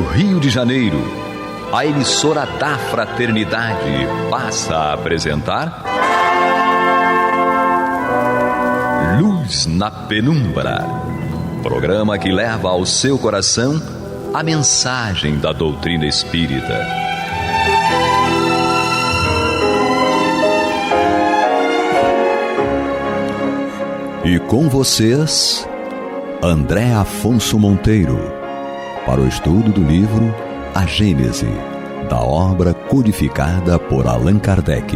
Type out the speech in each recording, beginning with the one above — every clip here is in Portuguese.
do Rio de Janeiro, a emissora da Fraternidade passa a apresentar Luz na Penumbra, programa que leva ao seu coração a mensagem da doutrina espírita. E com vocês, André Afonso Monteiro, para o estudo do livro A Gênese, da obra codificada por Allan Kardec.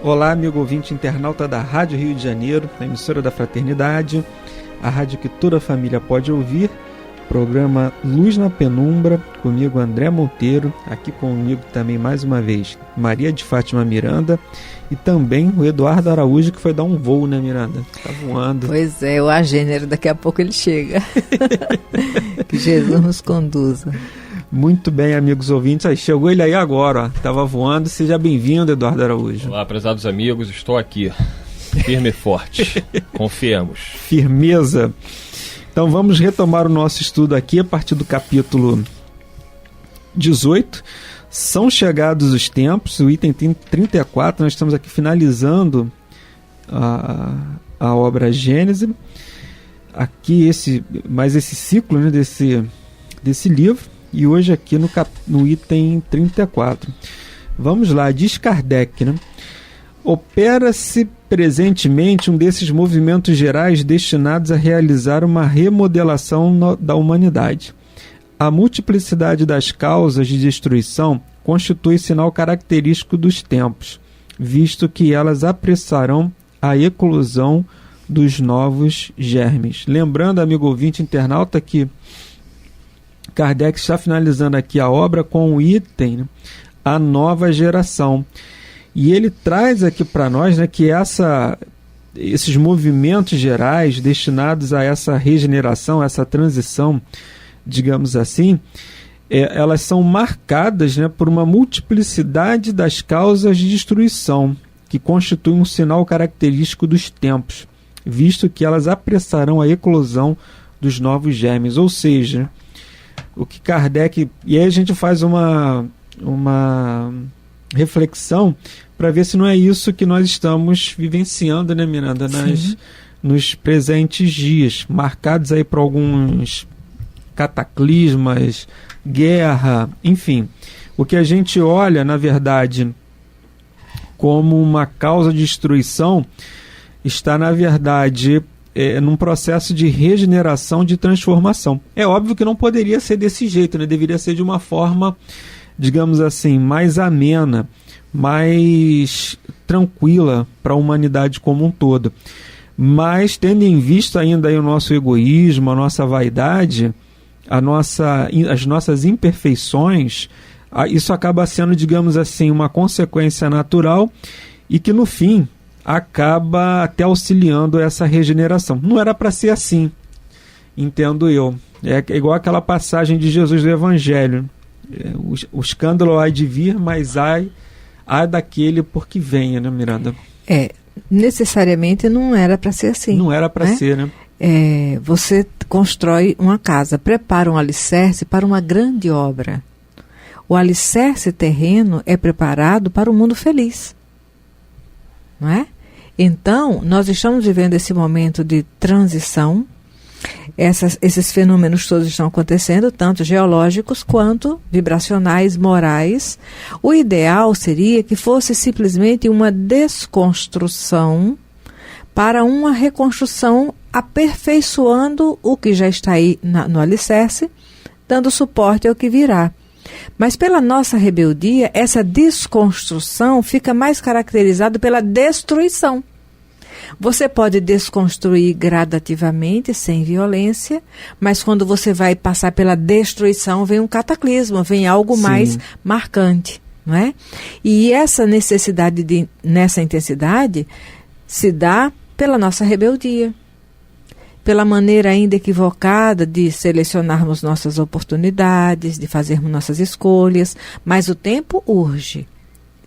Olá, amigo ouvinte internauta da Rádio Rio de Janeiro, da emissora da Fraternidade, a rádio que toda a família pode ouvir, programa Luz na Penumbra, comigo André Monteiro, aqui comigo também mais uma vez Maria de Fátima Miranda e também o Eduardo Araújo, que foi dar um voo, né, Miranda? Tá voando. Pois é, o agênero, daqui a pouco ele chega. Que Jesus nos conduza. Muito bem, amigos ouvintes. Aí, chegou ele aí agora, ó. Tava voando. Seja bem-vindo, Eduardo Araújo. Olá, prezados amigos, estou aqui, firme e forte. Confiemos. Firmeza. Então vamos retomar o nosso estudo aqui a partir do capítulo 18. São chegados os tempos, o item 34, nós estamos aqui finalizando a obra Gênese. Aqui esse ciclo, né, desse livro. E hoje aqui no item 34. Vamos lá, diz Kardec, né? Opera-se presentemente um desses movimentos gerais destinados a realizar uma remodelação da humanidade. A multiplicidade das causas de destruição constitui sinal característico dos tempos, visto que elas apressarão a eclosão dos novos germes. Lembrando, amigo ouvinte internauta, que Kardec está finalizando aqui a obra com o item, né, a nova geração. E ele traz aqui para nós, né, que esses movimentos gerais destinados a essa regeneração, essa transição, digamos assim, elas são marcadas, né, por uma multiplicidade das causas de destruição, que constitui um sinal característico dos tempos, visto que elas apressarão a eclosão dos novos germes. Ou seja, o que Kardec... E aí a gente faz uma reflexão para ver se não é isso que nós estamos vivenciando, né, Miranda, nos presentes dias, marcados aí por alguns cataclismas, guerra, enfim. O que a gente olha, na verdade, como uma causa de destruição, está, na verdade, num processo de regeneração, de transformação. É óbvio que não poderia ser desse jeito, né? Deveria ser de uma forma, digamos assim, mais amena, mais tranquila para a humanidade como um todo. Mas, tendo em vista ainda aí o nosso egoísmo, a nossa vaidade, as nossas imperfeições, isso acaba sendo, digamos assim, uma consequência natural e que, no fim, acaba até auxiliando essa regeneração. Não era para ser assim, entendo eu. É igual aquela passagem de Jesus do Evangelho. O escândalo há de vir, mas há daquele por que venha, né, Miranda? Necessariamente não era para ser assim. Não era para ser, né? Você constrói uma casa, prepara um alicerce para uma grande obra. O alicerce terreno é preparado para o mundo feliz. Não é? Então, nós estamos vivendo esse momento de transição. Esses fenômenos todos estão acontecendo, tanto geológicos quanto vibracionais, morais. O ideal seria que fosse simplesmente uma desconstrução para uma reconstrução, aperfeiçoando o que já está aí no alicerce, dando suporte ao que virá. Mas pela nossa rebeldia, essa desconstrução fica mais caracterizada pela destruição. Você pode desconstruir gradativamente, sem violência, mas quando você vai passar pela destruição, vem um cataclismo, vem algo mais marcante, não é? E essa necessidade nessa intensidade se dá pela nossa rebeldia, pela maneira ainda equivocada de selecionarmos nossas oportunidades, de fazermos nossas escolhas, mas o tempo urge.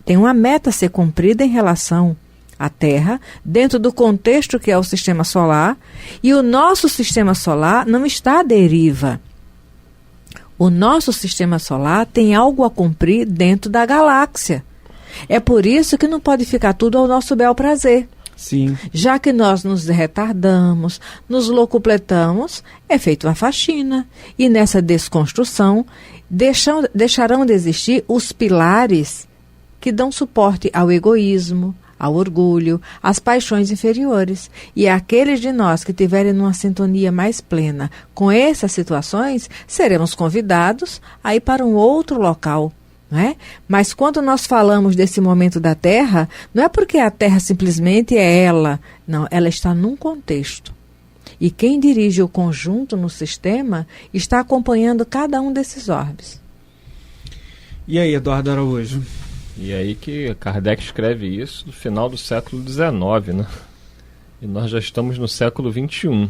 Tem uma meta a ser cumprida em relação à Terra, dentro do contexto que é o sistema solar, e o nosso sistema solar não está à deriva. O nosso sistema solar tem algo a cumprir dentro da galáxia. É por isso que não pode ficar tudo ao nosso bel prazer. Sim. Já que nós nos retardamos, nos locupletamos, é feita uma faxina. E nessa desconstrução, deixarão de existir os pilares que dão suporte ao egoísmo, ao orgulho, às paixões inferiores. E aqueles de nós que tiverem uma sintonia mais plena com essas situações, seremos convidados a ir para um outro local. Não é? Mas quando nós falamos desse momento da Terra, não é porque a Terra simplesmente é ela. Não, ela está num contexto. E quem dirige o conjunto no sistema está acompanhando cada um desses orbes. E aí, Eduardo Araújo? E aí que Kardec escreve isso no final do século XIX, né? E nós já estamos no século XXI.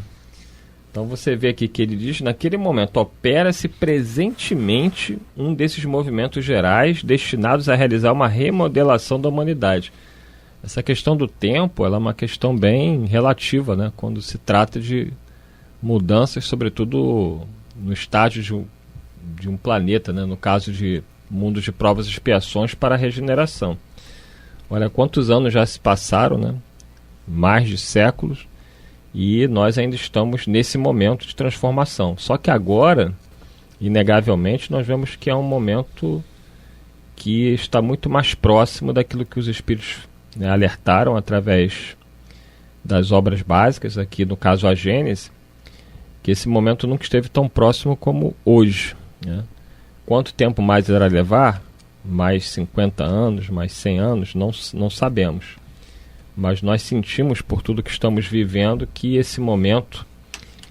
Então você vê aqui que ele diz, naquele momento, opera-se presentemente um desses movimentos gerais destinados a realizar uma remodelação da humanidade. Essa questão do tempo, ela é uma questão bem relativa, né? Quando se trata de mudanças, sobretudo no estágio de um planeta, né? No caso de mundos de provas e expiações para a regeneração. Olha quantos anos já se passaram, né? Mais de séculos. E nós ainda estamos nesse momento de transformação. Só que agora, inegavelmente, nós vemos que é um momento que está muito mais próximo daquilo que os espíritos, né, alertaram através das obras básicas, aqui no caso a Gênese, que esse momento nunca esteve tão próximo como hoje, né? Quanto tempo mais irá levar? Mais 50 anos, mais 100 anos? Não sabemos. Mas nós sentimos, por tudo que estamos vivendo, que esse momento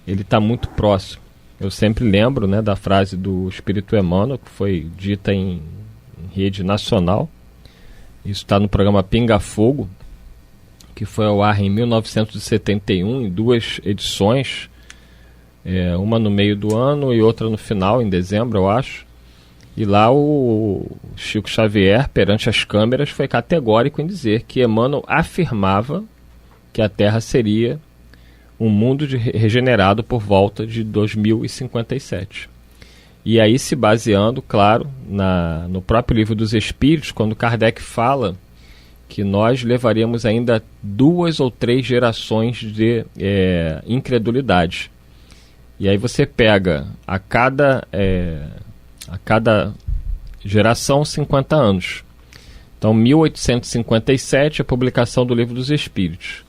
ele está muito próximo. Eu sempre lembro, né, da frase do Espírito Emmanuel, que foi dita em rede nacional. Isso está no programa Pinga Fogo, que foi ao ar em 1971, em 2 edições, uma no meio do ano e outra no final, em dezembro, eu acho. E lá o Chico Xavier, perante as câmeras, foi categórico em dizer que Emmanuel afirmava que a Terra seria um mundo regenerado por volta de 2057. E aí, se baseando, claro, no próprio Livro dos Espíritos, quando Kardec fala que nós levaríamos ainda 2 ou 3 gerações de incredulidade. E aí você pega a cada geração 50 anos. Então, 1857, a publicação do Livro dos Espíritos.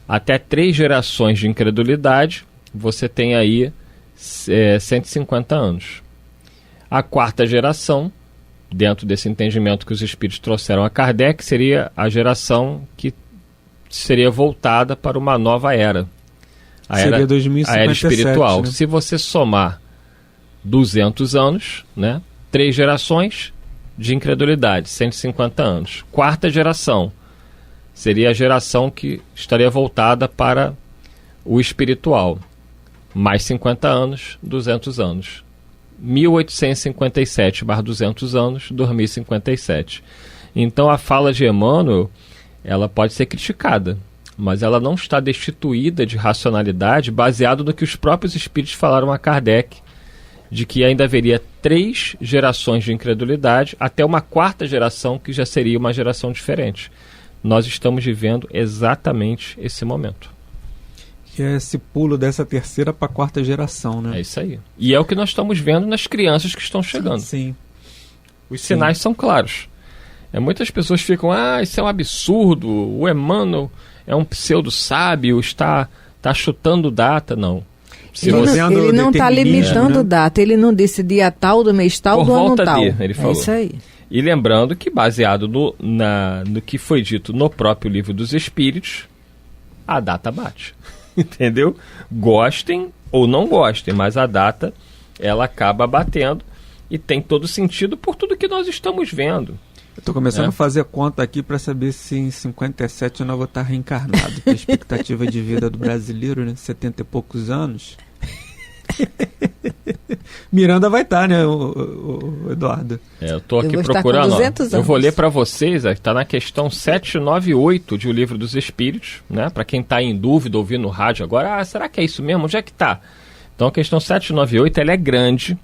Até 3 gerações de incredulidade, você tem aí 150 anos. A 4ª geração, dentro desse entendimento que os Espíritos trouxeram a Kardec, seria a geração que seria voltada para uma nova era. Seria 2057, a era espiritual. né? Se você somar 200 anos, né? 3 gerações de incredulidade, 150 anos. 4ª geração seria a geração que estaria voltada para o espiritual. Mais 50 anos, 200 anos. 1857 mais 200 anos, 2057. Então a fala de Emmanuel, ela pode ser criticada, mas ela não está destituída de racionalidade, baseado no que os próprios espíritos falaram a Kardec, de que ainda haveria 3 gerações de incredulidade, até uma 4ª geração, que já seria uma geração diferente. Nós estamos vivendo exatamente esse momento. Que é esse pulo dessa 3ª para a 4ª geração, né? É isso aí. E é o que nós estamos vendo nas crianças que estão chegando. Sim. Os sinais são claros. Muitas pessoas ficam, isso é um absurdo, o Emmanuel é um pseudo-sábio, está chutando data. Não. Ele não está limitando data, ele não disse dia tal, do mês tal, do ano tal. Ele falou. É isso aí. E lembrando que, baseado no que foi dito no próprio Livro dos Espíritos, a data bate. Entendeu? Gostem ou não gostem, mas a data, ela acaba batendo e tem todo sentido por tudo que nós estamos vendo. Eu estou começando a fazer conta aqui para saber se em 57 eu não vou estar reencarnado. Porque a expectativa de vida do brasileiro, né? 70 e poucos anos. Miranda vai estar, né, o Eduardo? Eu estou aqui procurando. Eu vou ler para vocês, está na questão 798 de O Livro dos Espíritos, né? Para quem está em dúvida, ouvindo no rádio agora, será que é isso mesmo? Onde é que está? Então a questão 798, ela é grande.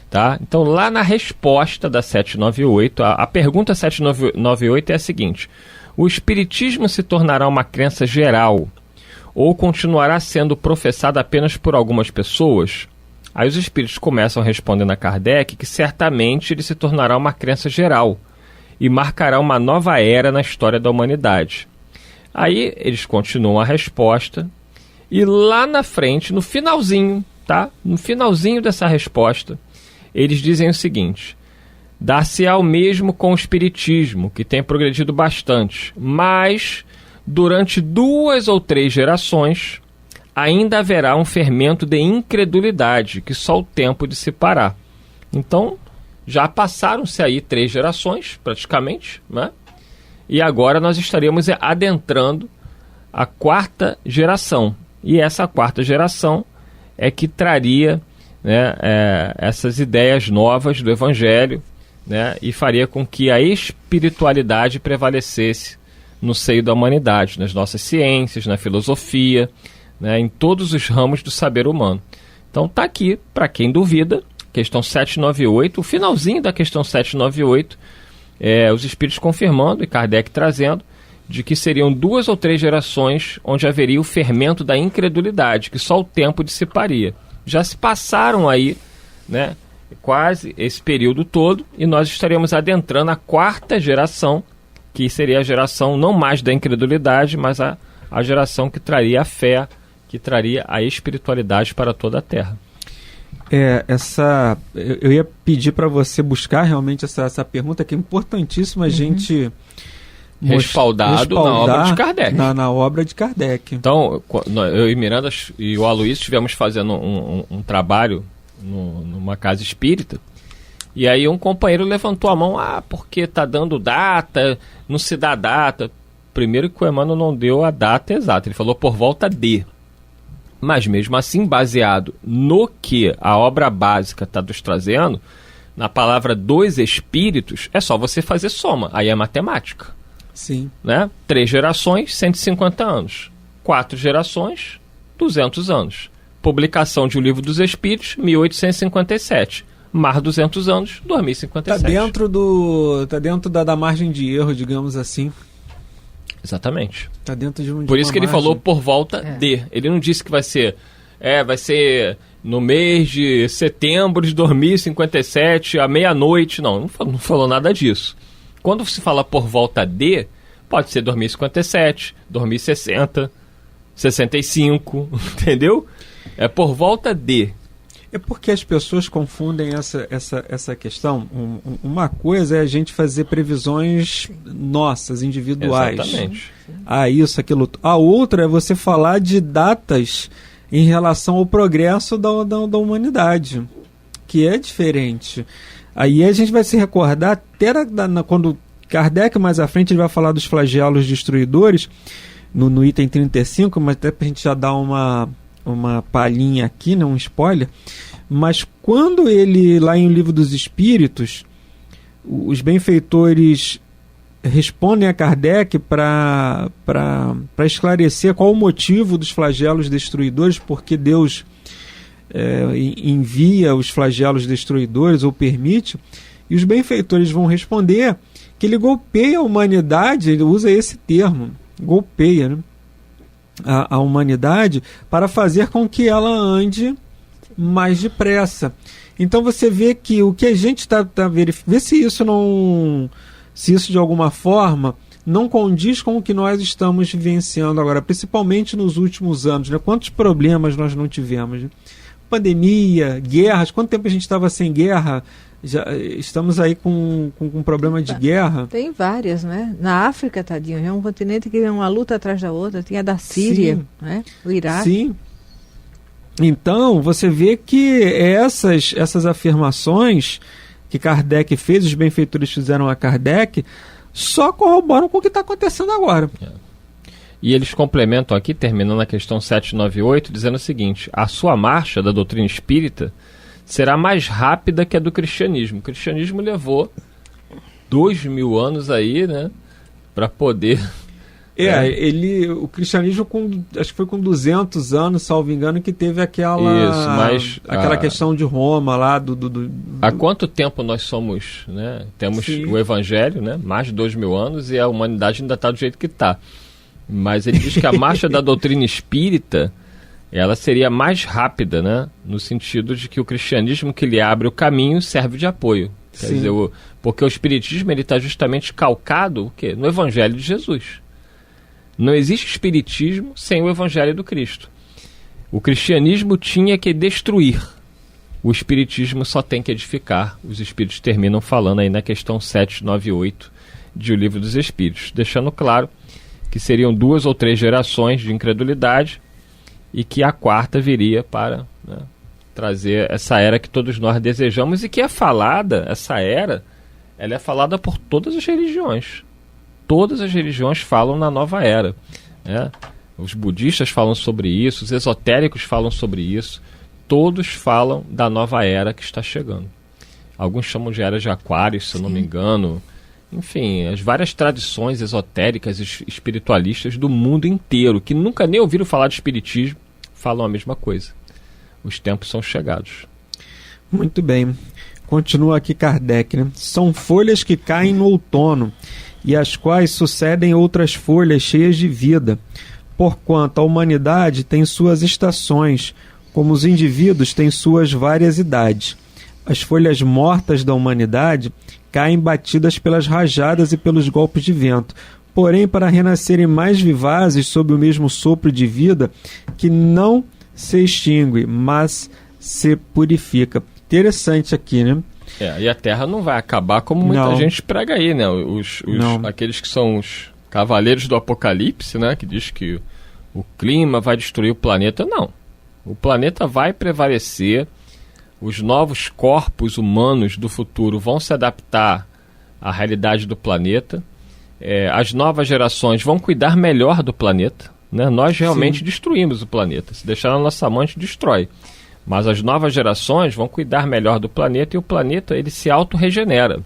Tá? Então, lá na resposta da 798, a pergunta 798 é a seguinte: o Espiritismo se tornará uma crença geral ou continuará sendo professado apenas por algumas pessoas? Aí os espíritos começam respondendo a Kardec que certamente ele se tornará uma crença geral e marcará uma nova era na história da humanidade. Aí eles continuam a resposta e lá na frente, no finalzinho, tá? No finalzinho dessa resposta, eles dizem o seguinte: dar-se-á o mesmo com o Espiritismo, que tem progredido bastante, mas durante 2 ou 3 gerações ainda haverá um fermento de incredulidade que só o tempo dissipará. Então, já passaram-se aí 3 gerações, praticamente, né? E agora nós estaríamos adentrando a 4ª geração. E essa 4ª geração é que traria, né, essas ideias novas do Evangelho, né, e faria com que a espiritualidade prevalecesse no seio da humanidade, nas nossas ciências, na filosofia, né, em todos os ramos do saber humano. Então está aqui, para quem duvida, questão 798, o finalzinho da questão 798, os espíritos confirmando e Kardec trazendo de que seriam 2 ou 3 gerações onde haveria o fermento da incredulidade, que só o tempo dissiparia. Já se passaram aí, né, quase esse período todo, e nós estaremos adentrando a 4ª geração, que seria a geração não mais da incredulidade, mas a geração que traria a fé, que traria a espiritualidade para toda a Terra. Eu ia pedir para você buscar realmente essa pergunta, que é importantíssima a gente respaldar na obra de Kardec. Na obra de Kardec. Então, eu e Miranda e o Aloysio estivemos fazendo um trabalho numa casa espírita, e aí um companheiro levantou a mão: porque está dando data, não se dá data. Primeiro que o Emmanuel não deu a data exata, ele falou por volta de. Mas mesmo assim, baseado no que a obra básica está nos trazendo, na palavra dos espíritos, é só você fazer soma, aí é matemática. Sim. Né? 3 gerações, 150 anos. 4 gerações, 200 anos. Publicação de O Livro dos Espíritos, 1857. Mais 200 anos, 2057. Tá dentro da margem de erro, digamos assim. Exatamente. Tá dentro de Por isso que ele falou por volta de. Ele não disse que vai ser no mês de setembro de 2057, à meia-noite. Não falou nada disso. Quando se fala por volta de, pode ser 2057, 2060, 65, entendeu? É por volta de. É porque as pessoas confundem essa questão. Uma coisa é a gente fazer previsões nossas, individuais. Exatamente. Isso, aquilo. A outra é você falar de datas em relação ao progresso da humanidade, que é diferente. Aí a gente vai se recordar até quando Kardec, mais à frente, ele vai falar dos flagelos destruidores, no item 35, mas até para a gente já dar uma palhinha aqui, né, um spoiler. Mas quando ele, lá em O Livro dos Espíritos, os benfeitores respondem a Kardec para esclarecer qual o motivo dos flagelos destruidores, porque Deus envia os flagelos destruidores ou permite, e os benfeitores vão responder que ele golpeia a humanidade, ele usa esse termo, golpeia, né, a humanidade, para fazer com que ela ande mais depressa. Então você vê que o que a gente está verificando, vê se isso de alguma forma não condiz com o que nós estamos vivenciando agora, principalmente nos últimos anos, né? Quantos problemas nós não tivemos, né? Pandemia, guerras, quanto tempo a gente estava sem guerra? Já estamos aí com um problema de guerra. Tem várias, né? Na África, tadinho, é um continente que é uma luta atrás da outra. Tem a da Síria, né? O Iraque. Sim. Então, você vê que essas afirmações que Kardec fez, os benfeitores fizeram a Kardec, só corroboram com o que está acontecendo agora. E eles complementam aqui, terminando a questão 798, dizendo o seguinte: a sua marcha da doutrina espírita será mais rápida que a do cristianismo. O cristianismo levou 2000 anos aí, né, para poder O cristianismo, acho que foi com 200 anos, salvo engano, que teve aquela questão de Roma lá Há quanto tempo nós somos, né? Temos Sim. o Evangelho, né? Mais de 2000 anos, e a humanidade ainda está do jeito que está. Mas ele diz que a marcha da doutrina espírita, ela seria mais rápida, né? No sentido de que o cristianismo que lhe abre o caminho serve de apoio. Quer dizer, porque o espiritismo está justamente calcado o quê? No Evangelho de Jesus. Não existe espiritismo sem o Evangelho do Cristo. O cristianismo tinha que destruir. O espiritismo só tem que edificar. Os espíritos terminam falando aí na questão 798 de O Livro dos Espíritos, deixando claro que seriam 2 ou 3 gerações de incredulidade e que a 4ª viria para, né, trazer essa era que todos nós desejamos e que é falada, essa era, ela é falada por todas as religiões. Todas as religiões falam na nova era, né? Os budistas falam sobre isso, os esotéricos falam sobre isso, todos falam da nova era que está chegando. Alguns chamam de era de Aquário, se eu não me engano. Enfim, as várias tradições esotéricas e espiritualistas do mundo inteiro, que nunca nem ouviram falar de espiritismo, falam a mesma coisa. Os tempos são chegados. Muito bem. Continua aqui Kardec, né? São folhas que caem no outono, e as quais sucedem outras folhas cheias de vida, porquanto a humanidade tem suas estações, como os indivíduos têm suas várias idades. As folhas mortas da humanidade caem batidas pelas rajadas e pelos golpes de vento, porém para renascerem mais vivazes sob o mesmo sopro de vida que não se extingue, mas se purifica. Interessante aqui, né? E a Terra não vai acabar como muita gente prega aí, né? Aqueles que são os cavaleiros do Apocalipse, né? Que diz que o clima vai destruir o planeta. Não. O planeta vai prevalecer, os novos corpos humanos do futuro vão se adaptar à realidade do planeta, as novas gerações vão cuidar melhor do planeta, né? Nós realmente destruímos o planeta. Se deixar na nossa mão, a gente destrói. Mas as novas gerações vão cuidar melhor do planeta, e o planeta ele se autorregenera.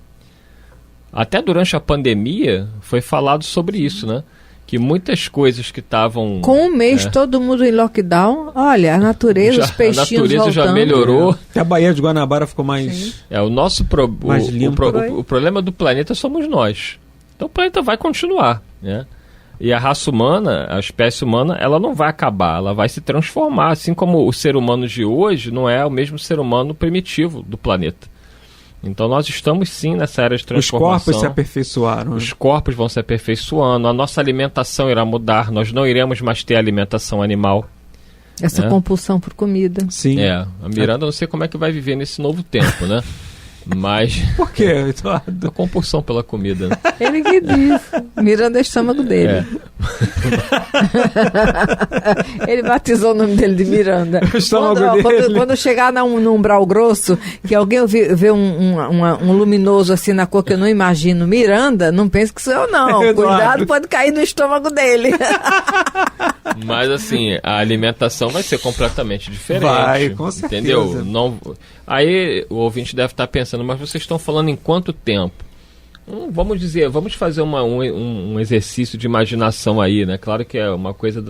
Até durante a pandemia foi falado sobre isso, né? Que muitas coisas que estavam... Com um mês todo mundo em lockdown, olha, a natureza, os peixinhos voltando. A natureza já melhorou. Até a Baía de Guanabara ficou mais... o nosso mais limpo. O problema do planeta somos nós. Então o planeta vai continuar, né? E a raça humana, a espécie humana, ela não vai acabar, ela vai se transformar, assim como o ser humano de hoje não é o mesmo ser humano primitivo do planeta. Então nós estamos sim nessa era de transformação. Os corpos se aperfeiçoaram. Os corpos vão se aperfeiçoando, a nossa alimentação irá mudar, nós não iremos mais ter alimentação animal. Essa compulsão por comida. Sim. A Miranda não sei como é que vai viver nesse novo tempo, né? Mas... Por quê, Eduardo? A compulsão pela comida. Né? Ele que diz. Miranda é o estômago dele. Ele batizou o nome dele de Miranda. O estômago dele. Quando chegar no umbral grosso, que alguém vê um luminoso assim na cor que eu não imagino, Miranda, não pense que sou eu, não. Eduardo. Cuidado, pode cair no estômago dele. Mas assim, a alimentação vai ser completamente diferente. Vai, com certeza. Entendeu? Não... Aí o ouvinte deve estar pensando, mas vocês estão falando em quanto tempo? Vamos fazer um exercício de imaginação aí, né? Claro que é uma coisa...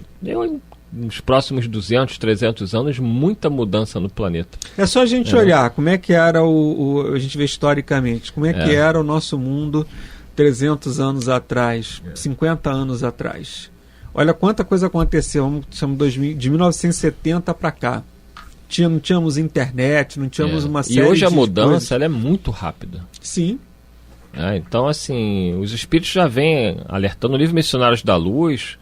nos próximos 200, 300 anos, muita mudança no planeta. É só a gente olhar como é que era a gente vê historicamente, como é que era o nosso mundo 300 anos atrás, 50 anos atrás. Olha quanta coisa aconteceu, de 1970 para cá. Não tínhamos internet, não tínhamos uma série de coisas. E hoje a mudança ela é muito rápida. Sim. Então, assim, os espíritos já vêm alertando. No livro Missionários da Luz,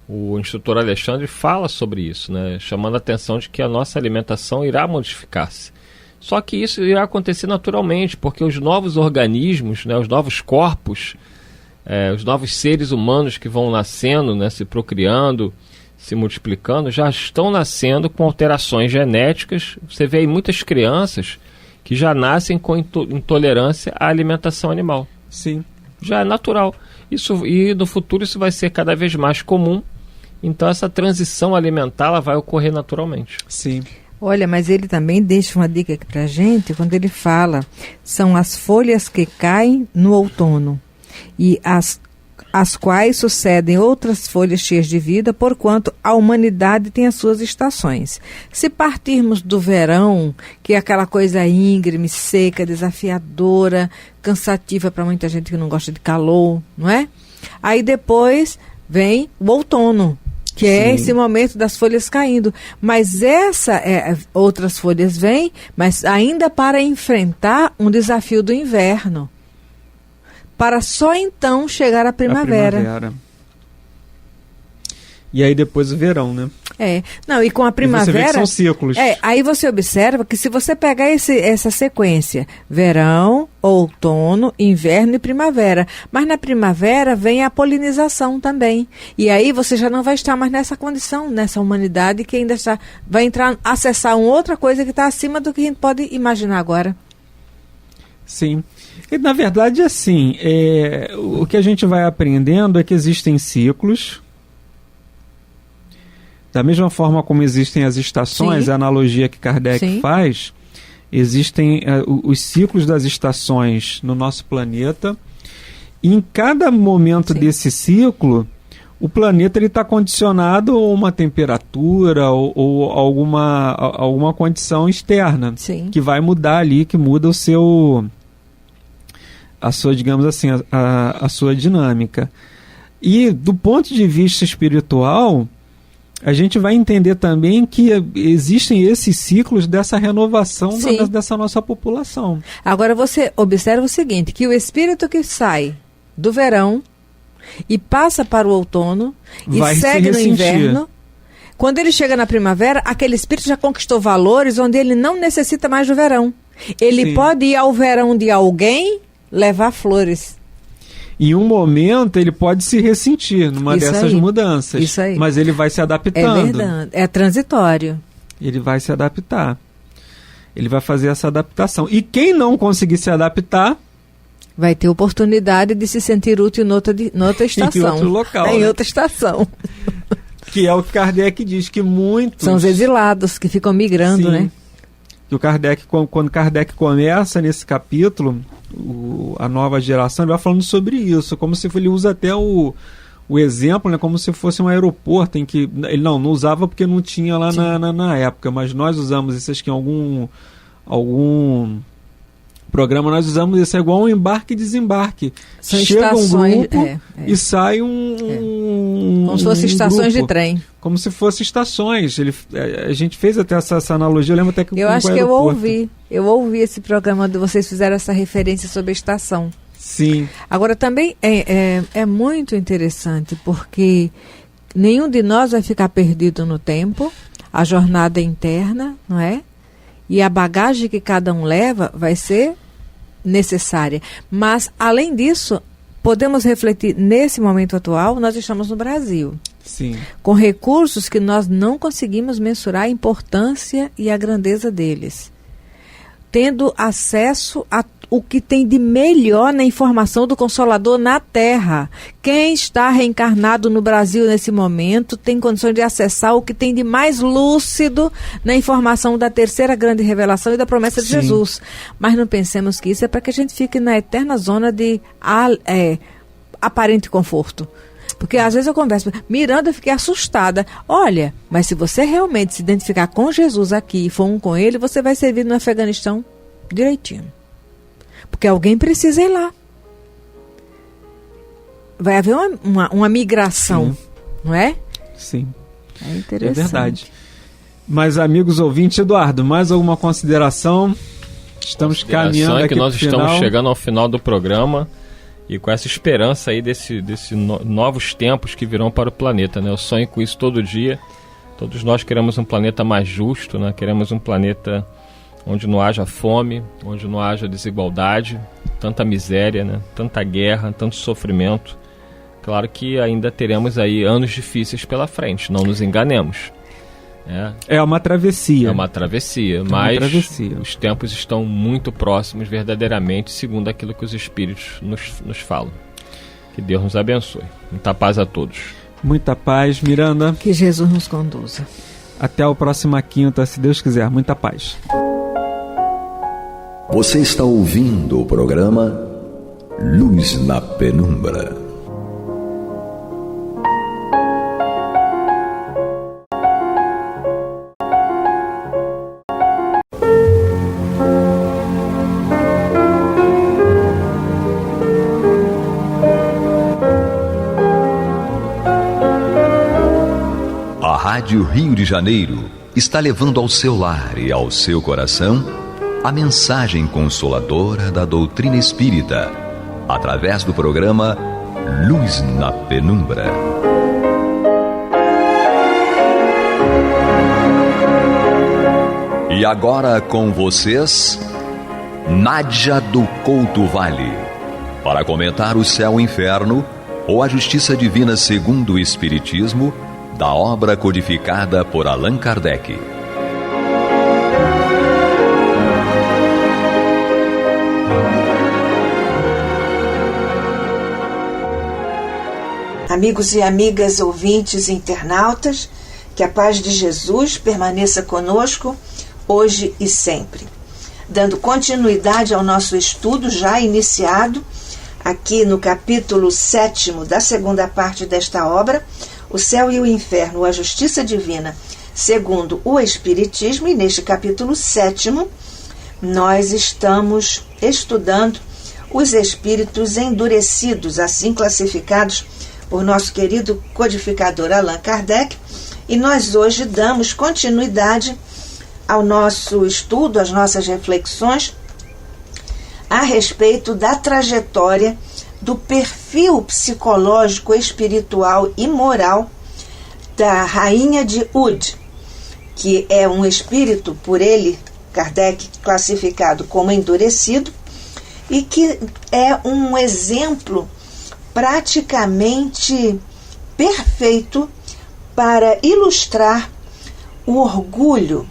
o instrutor Alexandre fala sobre isso, né? Chamando a atenção de que a nossa alimentação irá modificar-se. Só que isso irá acontecer naturalmente, porque os novos organismos, né, os novos corpos, os novos seres humanos que vão nascendo, né, se procriando, se multiplicando, já estão nascendo com alterações genéticas. Você vê aí muitas crianças que já nascem com intolerância à alimentação animal. Sim. Já é natural. E no futuro isso vai ser cada vez mais comum. Então essa transição alimentar ela vai ocorrer naturalmente. Sim. Olha, mas ele também deixa uma dica aqui pra gente, quando ele fala, são as folhas que caem no outono e as às quais sucedem outras folhas cheias de vida, porquanto a humanidade tem as suas estações. Se partirmos do verão, que é aquela coisa íngreme, seca, desafiadora, cansativa para muita gente que não gosta de calor, não é? Aí depois vem o outono, que é esse momento das folhas caindo. Mas outras folhas vêm, mas ainda para enfrentar um desafio do inverno. Para só então chegar à primavera. E aí depois o verão, né? Não, e com a primavera... E você vê que são ciclos. Aí você observa que se você pegar essa sequência, verão, outono, inverno e primavera, mas na primavera vem a polinização também. E aí você já não vai estar mais nessa condição, nessa humanidade que ainda vai acessar uma outra coisa que está acima do que a gente pode imaginar agora. Sim. E, na verdade, assim, o que a gente vai aprendendo é que existem ciclos. Da mesma forma como existem as estações, a analogia que Kardec faz, existem os ciclos das estações no nosso planeta. E em cada momento desse ciclo, o planeta está condicionado a uma temperatura ou alguma condição externa que vai mudar ali, que muda a sua, digamos assim, a sua dinâmica. E do ponto de vista espiritual, a gente vai entender também que existem esses ciclos dessa renovação dessa nossa população. Agora você observa o seguinte, que o espírito que sai do verão e passa para o outono e segue no inverno, quando ele chega na primavera, aquele espírito já conquistou valores onde ele não necessita mais do verão. Ele pode ir ao verão de alguém, levar flores. Em um momento ele pode se ressentir numa dessas mudanças. Isso aí. Mas ele vai se adaptando. É verdade. É transitório. Ele vai se adaptar. Ele vai fazer essa adaptação. E quem não conseguir se adaptar... vai ter oportunidade de se sentir útil noutra estação. Em outro local. Em outra estação. Que é o que Kardec diz, que muitos... são os exilados que ficam migrando, né? Que o Kardec, quando Kardec começa nesse capítulo, a nova geração, ele vai falando sobre isso, como se ele usa até o exemplo, né, como se fosse um aeroporto em que ele não usava porque não tinha lá na época, mas nós usamos isso, acho que em algum programa nós usamos isso, é igual um embarque e desembarque. São chega estações, um grupo e sai como se fossem estações de trem. Como se fossem estações. A gente fez até essa analogia, eu lembro até que eu acho que eu ouvi esse programa onde vocês fizeram essa referência sobre a estação. Sim. Agora também é muito interessante, porque nenhum de nós vai ficar perdido no tempo, a jornada interna, não é? E a bagagem que cada um leva vai ser necessária. Mas, além disso, podemos refletir, nesse momento atual, nós estamos no Brasil. Sim. Com recursos que nós não conseguimos mensurar a importância e a grandeza deles. Tendo acesso a o que tem de melhor na informação do Consolador na Terra. Quem está reencarnado no Brasil nesse momento tem condições de acessar o que tem de mais lúcido na informação da terceira grande revelação e da promessa de Jesus. Mas não pensemos que isso é para que a gente fique na eterna zona de aparente conforto. Porque às vezes eu converso, Miranda, eu fiquei assustada. Olha, mas se você realmente se identificar com Jesus aqui e for um com ele, você vai servir no Afeganistão direitinho. Porque alguém precisa ir lá. Vai haver uma migração, não é? Sim. É interessante. É verdade. Mas, amigos ouvintes, Eduardo, mais alguma consideração? Estamos caminhando aqui que nós pro final. Estamos chegando ao final do programa e com essa esperança aí desse novos tempos que virão para o planeta, né? Eu sonho com isso todo dia. Todos nós queremos um planeta mais justo, né? Queremos um planeta onde não haja fome, onde não haja desigualdade, tanta miséria, né? Tanta guerra, tanto sofrimento. Claro que ainda teremos aí anos difíceis pela frente, não nos enganemos. É uma travessia. É uma travessia, mas os tempos estão muito próximos verdadeiramente, segundo aquilo que os Espíritos nos falam. Que Deus nos abençoe. Muita paz a todos. Muita paz, Miranda. Que Jesus nos conduza. Até a próxima quinta, se Deus quiser. Muita paz. Você está ouvindo o programa Luz na Penumbra. Rádio Rio de Janeiro está levando ao seu lar e ao seu coração a mensagem consoladora da doutrina espírita, através do programa Luz na Penumbra. E agora com vocês, Nádia do Couto Vale, para comentar o céu e inferno ou a justiça divina segundo o Espiritismo, da obra codificada por Allan Kardec. Amigos e amigas ouvintes e internautas, que a paz de Jesus permaneça conosco hoje e sempre. Dando continuidade ao nosso estudo já iniciado, aqui no capítulo 7º da segunda parte desta obra, O Céu e o Inferno, a Justiça Divina, segundo o Espiritismo, e neste capítulo 7º, nós estamos estudando os espíritos endurecidos, assim classificados por nosso querido codificador Allan Kardec, e nós hoje damos continuidade ao nosso estudo, às nossas reflexões a respeito da trajetória do perfil psicológico, espiritual e moral da Rainha de Ud, que é um espírito, por ele, Kardec, classificado como endurecido, e que é um exemplo praticamente perfeito para ilustrar o orgulho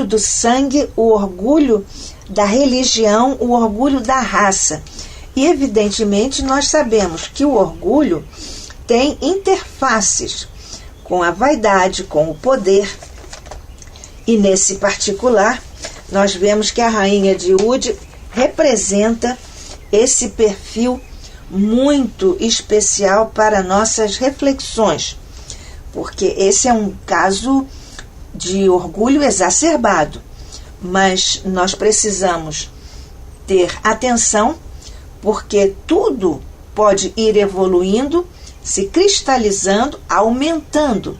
do sangue, o orgulho da religião, o orgulho da raça. E, evidentemente, nós sabemos que o orgulho tem interfaces com a vaidade, com o poder. E, nesse particular, nós vemos que a Rainha de Ud representa esse perfil muito especial para nossas reflexões, porque esse é um caso de orgulho exacerbado, mas nós precisamos ter atenção, porque tudo pode ir evoluindo, se cristalizando, aumentando,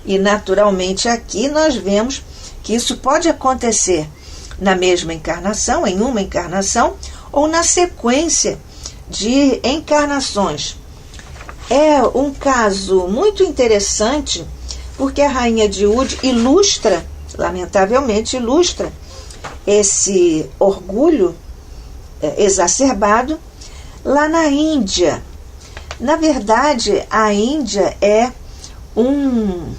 e naturalmente aqui nós vemos que isso pode acontecer na mesma encarnação, em uma encarnação, ou na sequência de encarnações. É um caso muito interessante, porque a Rainha de Ud ilustra, lamentavelmente ilustra, esse orgulho exacerbado lá na Índia. Na verdade, a Índia é um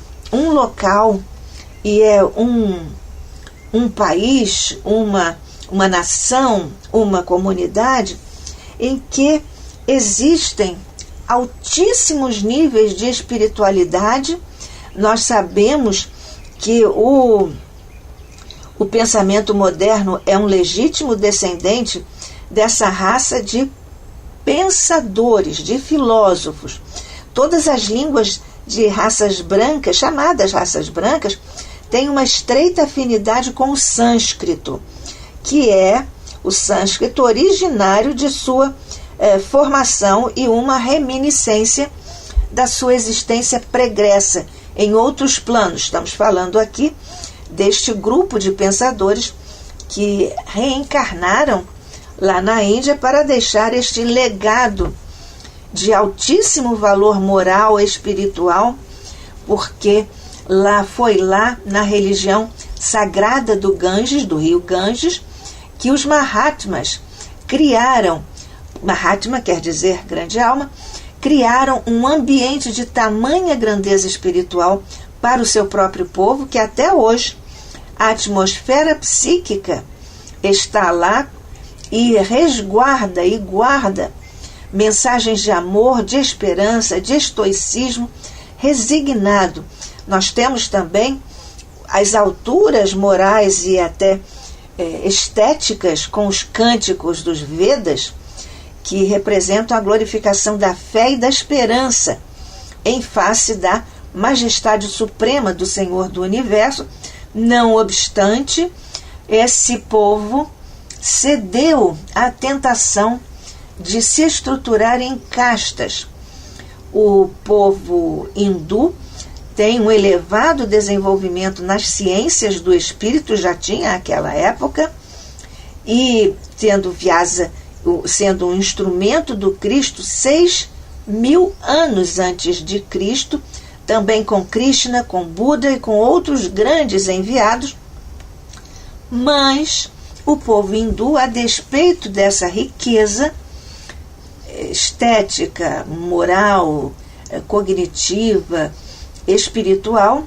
local e é um país, uma nação, uma comunidade em que existem altíssimos níveis de espiritualidade. Nós sabemos que o pensamento moderno é um legítimo descendente dessa raça de pensadores, de filósofos. Todas as línguas de raças brancas, chamadas raças brancas, têm uma estreita afinidade com o sânscrito, que é o sânscrito originário de sua formação e uma reminiscência da sua existência pregressa em outros planos. Estamos falando aqui deste grupo de pensadores que reencarnaram lá na Índia para deixar este legado de altíssimo valor moral e espiritual, porque foi lá na religião sagrada do Ganges, do rio Ganges, que os Mahatmas criaram, Mahatma quer dizer grande alma, criaram um ambiente de tamanha grandeza espiritual para o seu próprio povo, que até hoje a atmosfera psíquica está lá e resguarda e guarda mensagens de amor, de esperança, de estoicismo resignado. Nós temos também as alturas morais e até estéticas com os cânticos dos Vedas, que representam a glorificação da fé e da esperança em face da majestade suprema do Senhor do Universo. Não obstante, esse povo cedeu à tentação de se estruturar em castas. O povo hindu tem um elevado desenvolvimento nas ciências do espírito, já tinha naquela época, e sendo um instrumento do Cristo 6.000 anos antes de Cristo, também com Krishna, com Buda e com outros grandes enviados. Mas o povo hindu, a despeito dessa riqueza estética, moral, cognitiva, espiritual,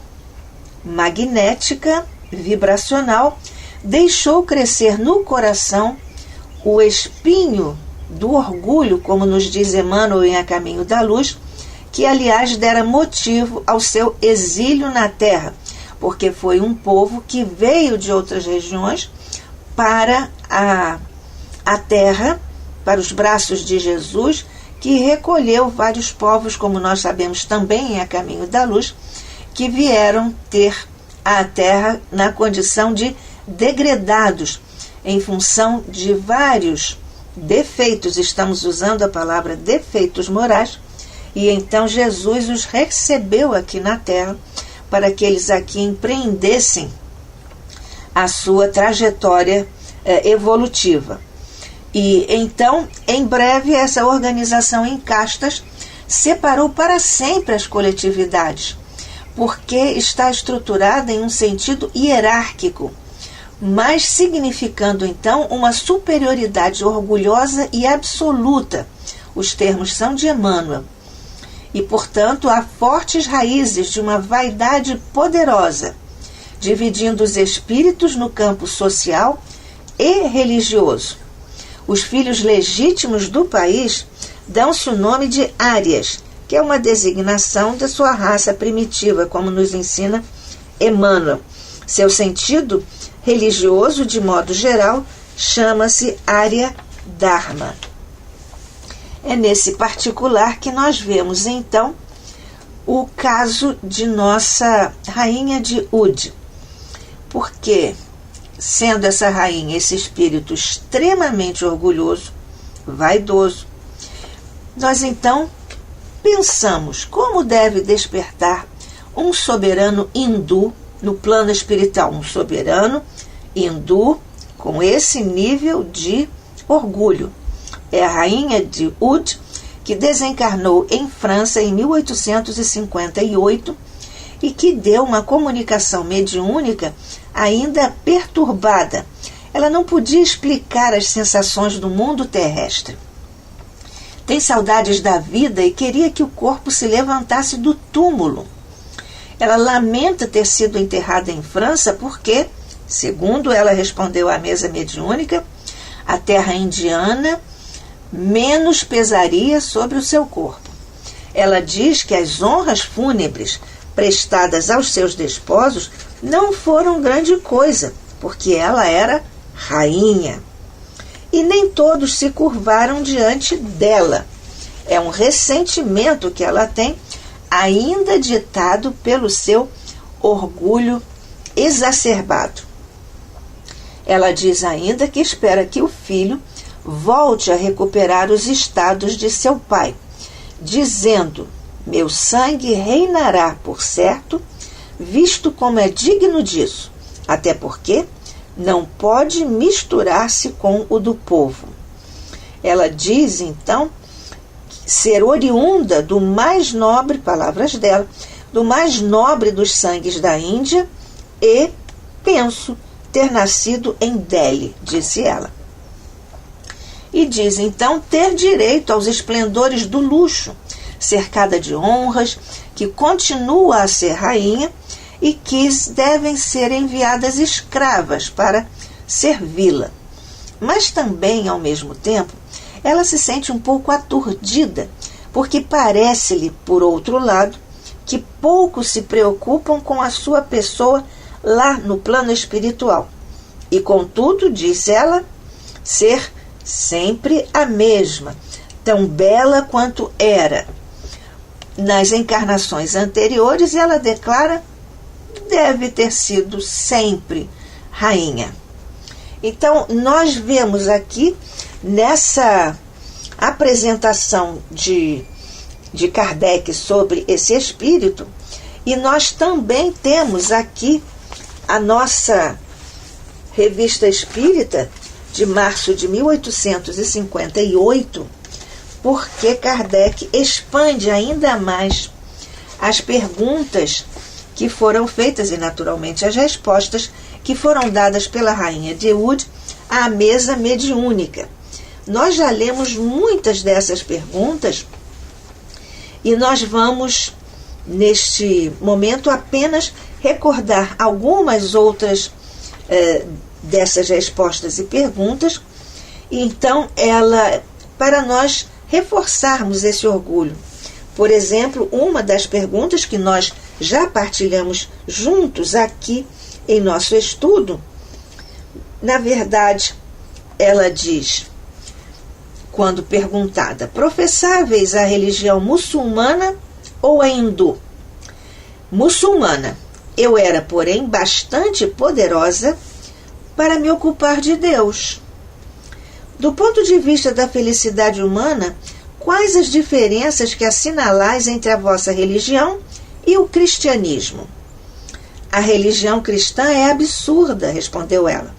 magnética, vibracional, deixou crescer no coração o espinho do orgulho, como nos diz Emmanuel em A Caminho da Luz, que aliás dera motivo ao seu exílio na terra, porque foi um povo que veio de outras regiões para a terra, para os braços de Jesus, que recolheu vários povos, como nós sabemos também em A Caminho da Luz, que vieram ter a terra na condição de degredados, em função de vários defeitos, estamos usando a palavra defeitos morais, e então Jesus os recebeu aqui na terra para que eles aqui empreendessem a sua trajetória evolutiva. E então, em breve, essa organização em castas separou para sempre as coletividades, porque está estruturada em um sentido hierárquico, mas significando então uma superioridade orgulhosa e absoluta. Os termos são de Emmanuel. E, portanto, há fortes raízes de uma vaidade poderosa, dividindo os espíritos no campo social e religioso. Os filhos legítimos do país dão-se o nome de árias, que é uma designação da sua raça primitiva, como nos ensina Emmanuel. Seu sentido religioso, de modo geral, chama-se Arya Dharma. É nesse particular que nós vemos, então, o caso de nossa rainha de Ud. Porque, sendo essa rainha esse espírito extremamente orgulhoso, vaidoso, nós então pensamos como deve despertar um soberano hindu no plano espiritual, um soberano hindu com esse nível de orgulho. É a rainha de Ud, que desencarnou em França em 1858 e que deu uma comunicação mediúnica ainda perturbada. Ela não podia explicar as sensações do mundo terrestre. Tem saudades da vida e queria que o corpo se levantasse do túmulo. Ela lamenta ter sido enterrada em França porque, segundo ela respondeu à mesa mediúnica, a terra indiana menos pesaria sobre o seu corpo. Ela diz que as honras fúnebres prestadas aos seus desposos não foram grande coisa, porque ela era rainha. E nem todos se curvaram diante dela. É um ressentimento que ela tem, ainda ditado pelo seu orgulho exacerbado. Ela diz ainda que espera que o filho volte a recuperar os estados de seu pai, dizendo: meu sangue reinará por certo, visto como é digno disso, até porque não pode misturar-se com o do povo. Ela diz, então, ser oriunda do mais nobre, palavras dela, do mais nobre dos sangues da Índia e, penso, ter nascido em Delhi, disse ela. E diz, então, ter direito aos esplendores do luxo, cercada de honras, que continua a ser rainha e que devem ser enviadas escravas para servi-la. Mas também, ao mesmo tempo, ela se sente um pouco aturdida, porque parece-lhe, por outro lado, que pouco se preocupam com a sua pessoa lá no plano espiritual. E, contudo, diz ela, ser sempre a mesma, tão bela quanto era. Nas encarnações anteriores, ela declara, deve ter sido sempre rainha. Então, nós vemos aqui, nessa apresentação de Kardec sobre esse espírito, E nós também temos aqui a nossa Revista Espírita de março de 1858, porque Kardec expande ainda mais as perguntas que foram feitas e, naturalmente, as respostas que foram dadas pela rainha de Wood à mesa mediúnica. Nós já lemos muitas dessas perguntas e nós vamos, neste momento, apenas recordar algumas outras dessas respostas e perguntas. Então, para nós reforçarmos esse orgulho. Por exemplo, uma das perguntas que nós já partilhamos juntos aqui em nosso estudo, na verdade, ela diz, quando perguntada: professáveis a religião muçulmana ou a hindu? Muçulmana. Eu era, porém, bastante poderosa para me ocupar de Deus. Do ponto de vista da felicidade humana, quais as diferenças que assinalais entre a vossa religião e o cristianismo? A religião cristã é absurda, respondeu ela.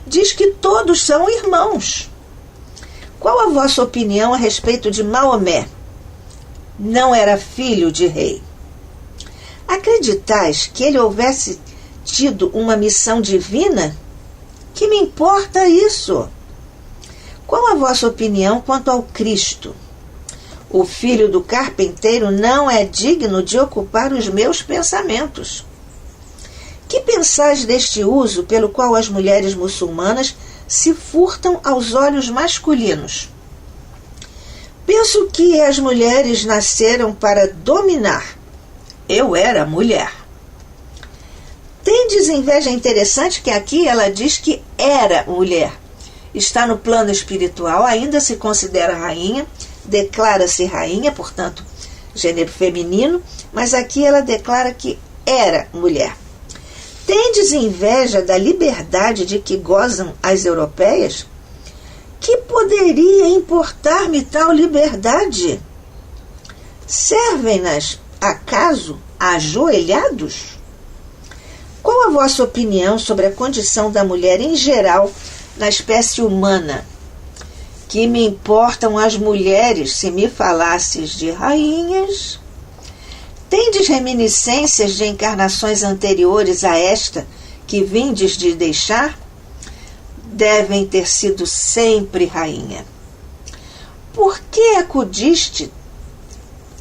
Diz que todos são irmãos. Qual a vossa opinião a respeito de Maomé? Não era filho de rei. Acreditais que ele houvesse tido uma missão divina? Que me importa isso? Qual a vossa opinião quanto ao Cristo? O filho do carpinteiro não é digno de ocupar os meus pensamentos. Que pensais deste uso pelo qual as mulheres muçulmanas se furtam aos olhos masculinos? Penso que as mulheres nasceram para dominar. Eu era mulher. Tendes inveja? Interessante que aqui ela diz que era mulher. Está no plano espiritual, ainda se considera rainha, declara-se rainha, portanto, gênero feminino, mas aqui ela declara que era mulher. Tendes inveja da liberdade de que gozam as europeias? Que poderia importar-me tal liberdade? Servem-nas, acaso, ajoelhados? Qual a vossa opinião sobre a condição da mulher em geral na espécie humana? Que me importam as mulheres se me falasses de rainhas? Tendes reminiscências de encarnações anteriores a esta que vindes de deixar? Devem ter sido sempre rainha. Por que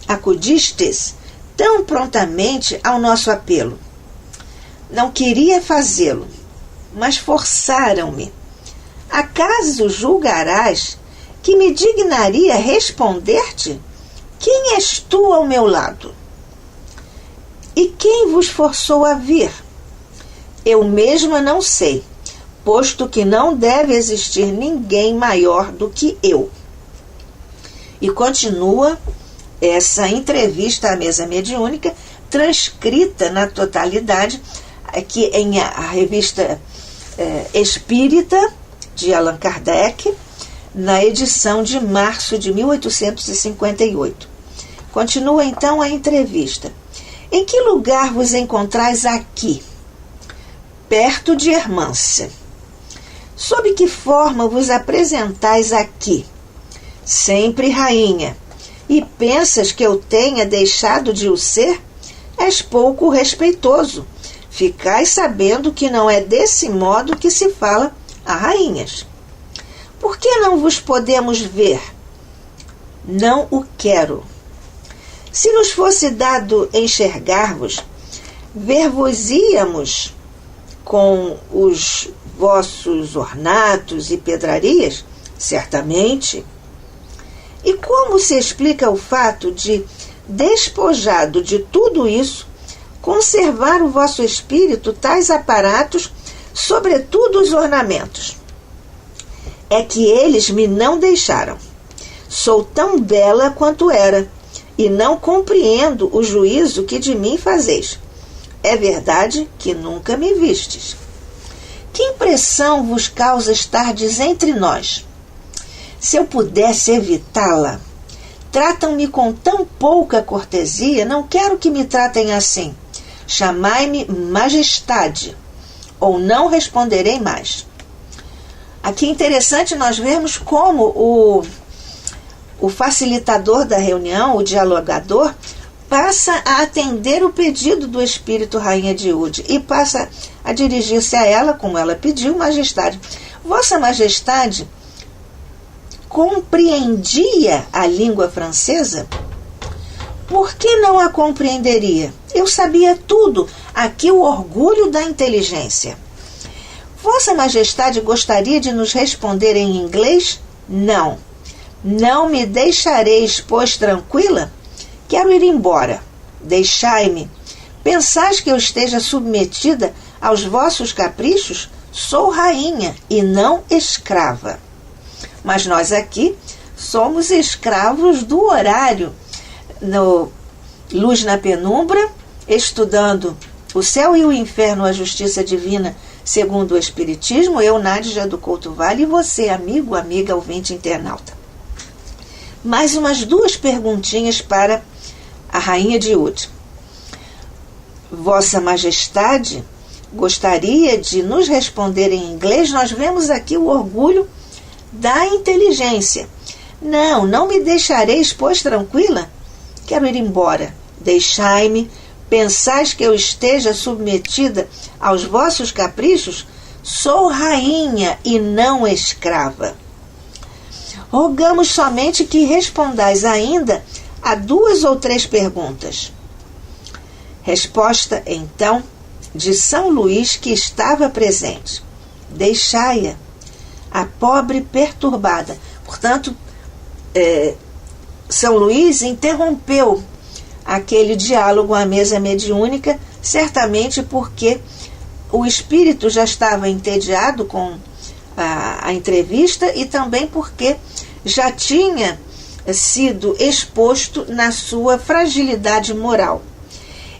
acudistes tão prontamente ao nosso apelo? Não queria fazê-lo, mas forçaram-me. Acaso julgarás que me dignaria responder-te? Quem és tu ao meu lado? E quem vos forçou a vir? Eu mesma não sei, posto que não deve existir ninguém maior do que eu. E continua essa entrevista à mesa mediúnica, transcrita na totalidade, aqui em a revista Espírita, de Allan Kardec, na edição de março de 1858. Continua então a entrevista. Em que lugar vos encontrais aqui? Perto de Hermância. Sob que forma vos apresentais aqui? Sempre rainha. E pensas que eu tenha deixado de o ser? És pouco respeitoso. Ficais sabendo que não é desse modo que se fala a rainhas. Por que não vos podemos ver? Não o quero. Se nos fosse dado enxergar-vos, ver-vos-íamos com os vossos ornatos e pedrarias? Certamente. E como se explica o fato de, despojado de tudo isso, conservar o vosso espírito tais aparatos, sobretudo os ornamentos? É que eles me não deixaram. Sou tão bela quanto era, e não compreendo o juízo que de mim fazeis. É verdade que nunca me vistes. Que impressão vos causa estardes entre nós? Se eu pudesse evitá-la, Tratam-me com tão pouca cortesia, não quero que me tratem assim. Chamai-me majestade, ou não responderei mais. Aqui é interessante nós vermos como o facilitador da reunião, o dialogador, passa a atender o pedido do espírito Rainha de Ud e passa a dirigir-se a ela, como ela pediu, majestade. Vossa Majestade compreendia a língua francesa? Por que não a compreenderia? Eu sabia tudo. Aqui o orgulho da inteligência. Vossa Majestade gostaria de nos responder em inglês? Não. Não me deixareis, pois, tranquila? Quero ir embora. Deixai-me. Pensais que eu esteja submetida aos vossos caprichos? Sou rainha e não escrava. Mas nós aqui somos escravos do horário. No Luz na Penumbra, estudando o céu e o inferno, a justiça divina, segundo o Espiritismo, eu, Nádia do Couto Vale, e você, amigo, amiga, ouvinte, internauta. Mais umas 2 perguntinhas para a Rainha de Ud. Vossa Majestade gostaria de nos responder em inglês? Nós vemos aqui o orgulho da inteligência. Não, não me deixareis, pois, tranquila? Quero ir embora. Deixai-me. Pensais que eu esteja submetida aos vossos caprichos? Sou rainha e não escrava. Rogamos somente que respondais ainda a 2 ou 3 perguntas. Resposta, então, de São Luís, que estava presente. Deixai-a, a pobre perturbada. Portanto, São Luís interrompeu aquele diálogo à mesa mediúnica, certamente porque o espírito já estava entediado com a entrevista e também porque já tinha sido exposto na sua fragilidade moral.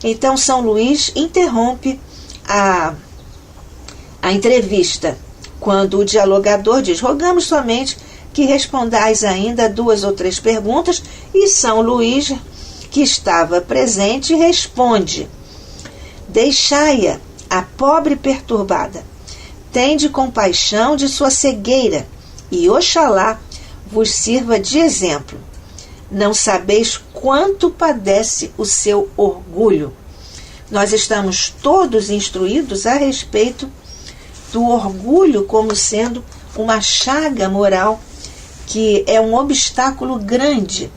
Então São Luís interrompe a entrevista, quando o dialogador diz: rogamos somente que respondais ainda 2 ou 3 perguntas, e São Luís, que estava presente, responde: deixai-a, a pobre perturbada, tende compaixão de sua cegueira, e oxalá vos sirva de exemplo. Não sabeis quanto padece o seu orgulho. Nós estamos todos instruídos a respeito do orgulho como sendo uma chaga moral que é um obstáculo grande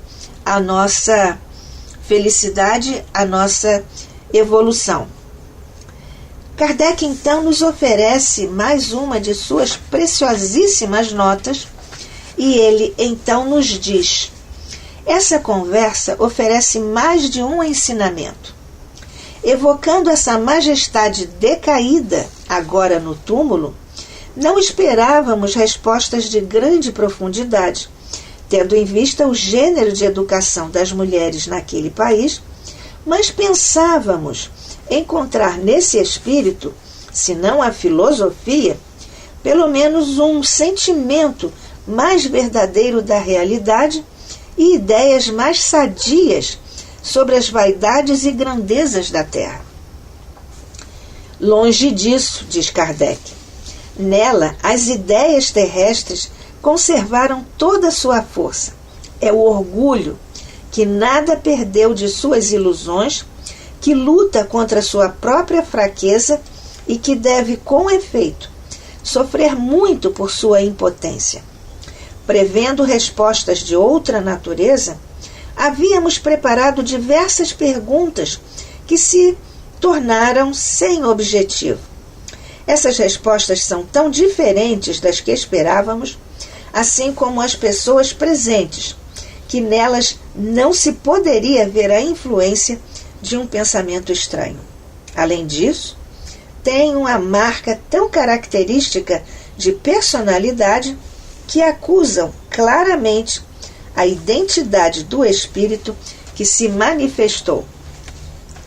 à nossa felicidade, à nossa evolução. Kardec, então, nos oferece mais uma de suas preciosíssimas notas e ele, então, nos diz: essa conversa oferece mais de um ensinamento. Evocando essa majestade decaída, agora no túmulo, não esperávamos respostas de grande profundidade, tendo em vista o gênero de educação das mulheres naquele país, mas pensávamos encontrar nesse espírito, se não a filosofia, pelo menos um sentimento mais verdadeiro da realidade e ideias mais sadias sobre as vaidades e grandezas da Terra. Longe disso, diz Kardec, nela as ideias terrestres conservaram toda a sua força. É o orgulho, que nada perdeu de suas ilusões, que luta contra sua própria fraqueza e que deve, com efeito, sofrer muito por sua impotência. Prevendo respostas de outra natureza, havíamos preparado diversas perguntas que se tornaram sem objetivo. Essas respostas são tão diferentes das que esperávamos, assim como as pessoas presentes, que nelas não se poderia ver a influência de um pensamento estranho. Além disso, tem uma marca tão característica de personalidade que acusam claramente a identidade do espírito que se manifestou.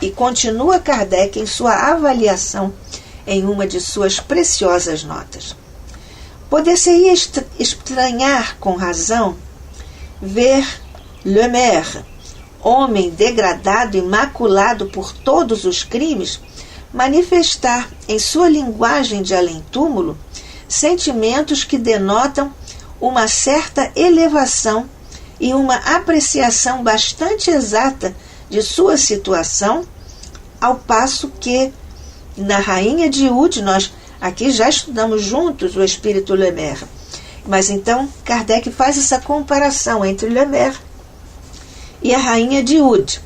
E continua Kardec em sua avaliação em uma de suas preciosas notas. Poder-se-ia estranhar com razão ver Le Maire, homem degradado e maculado por todos os crimes, manifestar em sua linguagem de além-túmulo sentimentos que denotam uma certa elevação e uma apreciação bastante exata de sua situação, ao passo que, na Rainha de Oude, nós aqui já estudamos juntos o espírito Le Maire, mas então Kardec faz essa comparação entre Le Maire e a Rainha de Oude,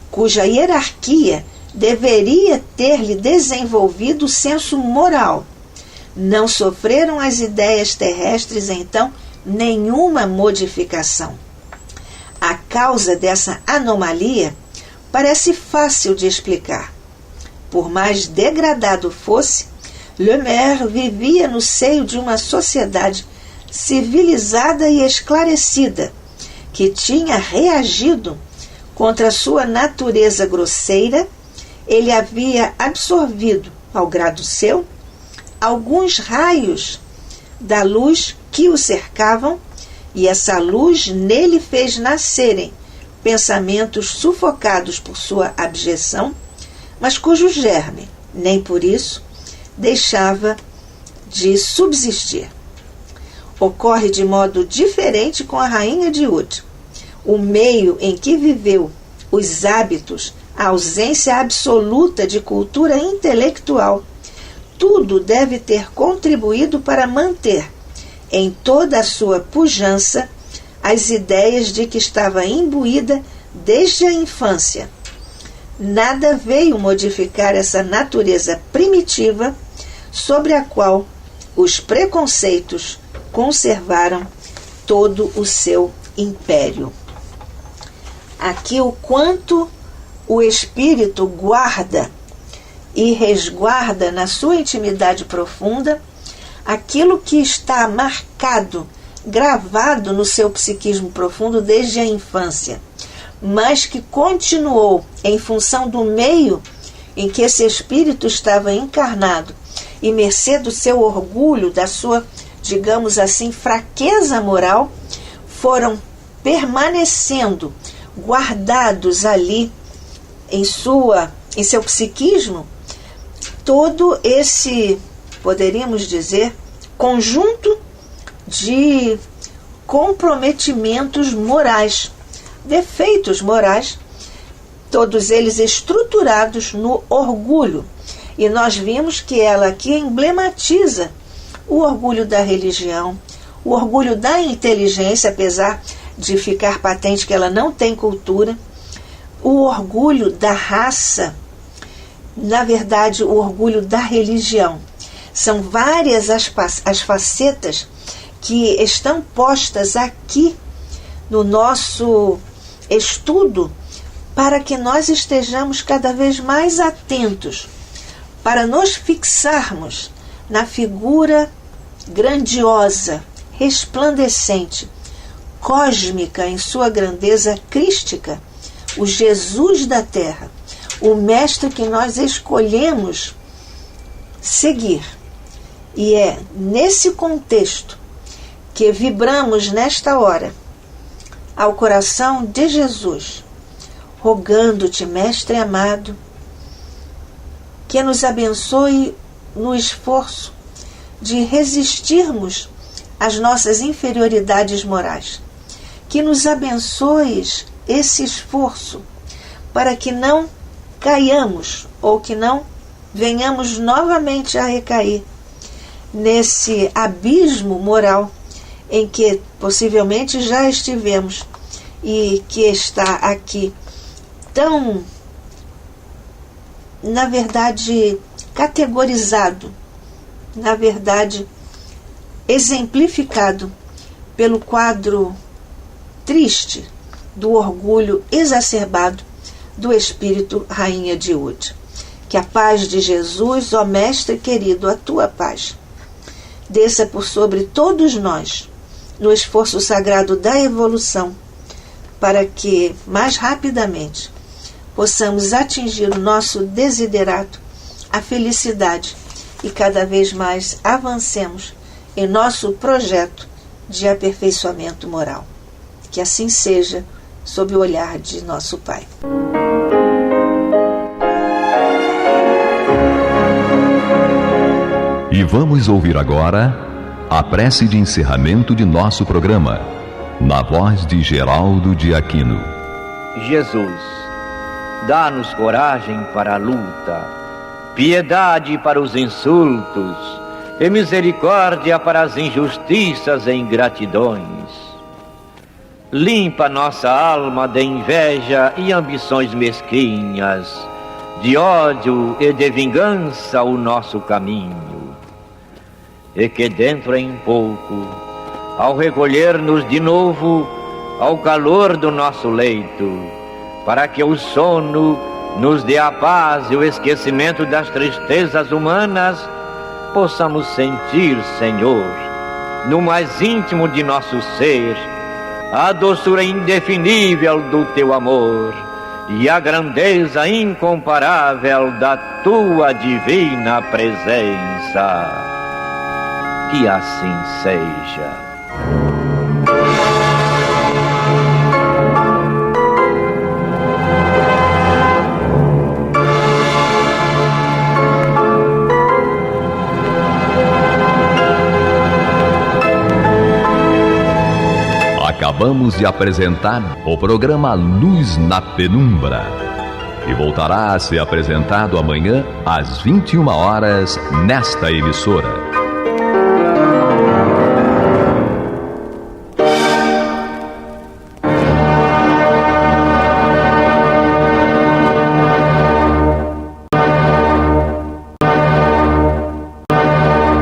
cuja hierarquia deveria ter-lhe desenvolvido o senso moral. Não sofreram as ideias terrestres, então, nenhuma modificação. A causa dessa anomalia parece fácil de explicar. Por mais degradado fosse, Le Maire vivia no seio de uma sociedade civilizada e esclarecida, que tinha reagido contra sua natureza grosseira. Ele havia absorvido, ao grado seu, alguns raios da luz que o cercavam, e essa luz nele fez nascerem pensamentos sufocados por sua abjeção, mas cujo germe, nem por isso, deixava de subsistir. Ocorre de modo diferente com a Rainha de Oude. O meio em que viveu, os hábitos, a ausência absoluta de cultura intelectual, tudo deve ter contribuído para manter, em toda a sua pujança, as ideias de que estava imbuída desde a infância. Nada veio modificar essa natureza primitiva sobre a qual os preconceitos conservaram todo o seu império. Aqui o quanto o espírito guarda e resguarda na sua intimidade profunda aquilo que está marcado, gravado no seu psiquismo profundo desde a infância, mas que continuou em função do meio em que esse espírito estava encarnado e mercê do seu orgulho, da sua, digamos assim, fraqueza moral, foram permanecendo guardados ali em seu psiquismo todo esse, poderíamos dizer, conjunto de comprometimentos morais, defeitos morais, todos eles estruturados no orgulho. E nós vimos que ela aqui emblematiza o orgulho da religião, o orgulho da inteligência, apesar de ficar patente que ela não tem cultura, o orgulho da raça, na verdade, o orgulho da religião. São várias as facetas que estão postas aqui no nosso estudo para que nós estejamos cada vez mais atentos, para nos fixarmos na figura grandiosa, resplandecente, cósmica em sua grandeza crística, o Jesus da Terra, o Mestre que nós escolhemos seguir. E é nesse contexto que vibramos nesta hora ao coração de Jesus, rogando-te, Mestre amado, que nos abençoe no esforço de resistirmos às nossas inferioridades morais, que nos abençoes esse esforço para que não caiamos ou que não venhamos novamente a recair nesse abismo moral em que possivelmente já estivemos e que está aqui tão, na verdade, categorizado, na verdade, exemplificado pelo quadro triste do orgulho exacerbado do espírito Rainha de Oude. Que a paz de Jesus, ó Mestre querido, a tua paz, desça por sobre todos nós, no esforço sagrado da evolução, para que, mais rapidamente, possamos atingir o nosso desiderato, a felicidade, e cada vez mais avancemos em nosso projeto de aperfeiçoamento moral. Que assim seja, sob o olhar de nosso Pai. E vamos ouvir agora a prece de encerramento de nosso programa, na voz de Geraldo de Aquino. Jesus, dá-nos coragem para a luta, piedade para os insultos e misericórdia para as injustiças e ingratidões. Limpa nossa alma de inveja e ambições mesquinhas, de ódio e de vingança o nosso caminho. E que dentro em pouco, ao recolher-nos de novo ao calor do nosso leito, para que o sono nos dê a paz e o esquecimento das tristezas humanas, possamos sentir, Senhor, no mais íntimo de nosso ser, a doçura indefinível do Teu amor e a grandeza incomparável da Tua divina presença. Que assim seja. Acabamos de apresentar o programa Luz na Penumbra, que voltará a ser apresentado amanhã às 21 horas nesta emissora.